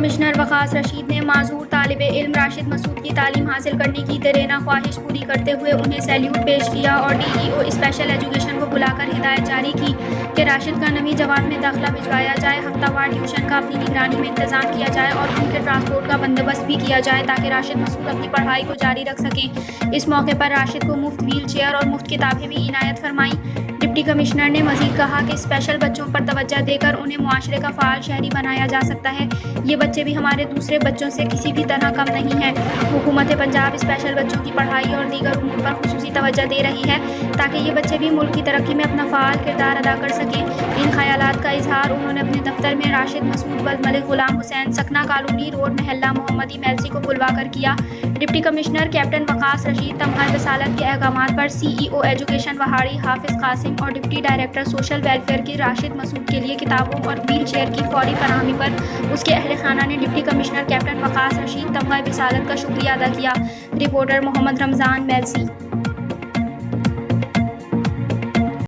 Commissioner وقاص رشید نے معذور طالب علم راشد مسعود کی تعلیم حاصل کرنے کی دیرینہ خواہش پوری کرتے ہوئے انہیں سیلیوٹ پیش کیا اور ڈی ای او اسپیشل ایجوکیشن کو بلا کر ہدایت جاری کی کہ راشد کا نویں جماعت میں داخلہ بھجوایا جائے، ہفتہ وار ٹیوشن کا اپنی نگرانی میں انتظام کیا جائے اور ان کے ٹرانسپورٹ کا بندوبست بھی کیا جائے تاکہ راشد مسعود اپنی پڑھائی کو جاری رکھ سکیں۔ اس موقع پر راشد کو مفت ویل چیئر اور مفت کتابیں بھی عنایت فرمائیں۔ ڈپٹی کمشنر نے مزید کہا کہ اسپیشل بچوں پر توجہ دے کر انہیں معاشرے کا فعال شہری بنایا جا سکتا ہے۔ یہ بچے بھی ہمارے دوسرے بچوں سے کسی بھی طرح کم نہیں ہیں۔ حکومت پنجاب اسپیشل بچوں کی پڑھائی اور دیگر امور پر خصوصی توجہ دے رہی ہے تاکہ یہ بچے بھی ملک کی ترقی میں اپنا فعال کردار ادا کر سکیں۔ ان خیالات کا اظہار انہوں نے اپنے دفتر میں راشد مسعود ولد ملک غلام حسین سکنہ کالونی روڈ محلہ محمدی میلسی کو بلوا کر کیا۔ ڈپٹی کمشنر کیپٹن وقاص رشید تمغہ رسالت کے احکامات پر سی ای او ایجوکیشن وہاڑی حافظ قاسم اور ڈپٹی ڈائریکٹر سوشل ویلفیئر کی راشد مسعود کے لیے کتابوں اور ویل چیئر کی فوری فراہمی پر اس کے اہل خانہ نے ڈپٹی کمشنر کیپٹن وقاص رشید تمغہ رسالت کا شکریہ ادا کیا۔ رپورٹر محمد رمضان میلسی۔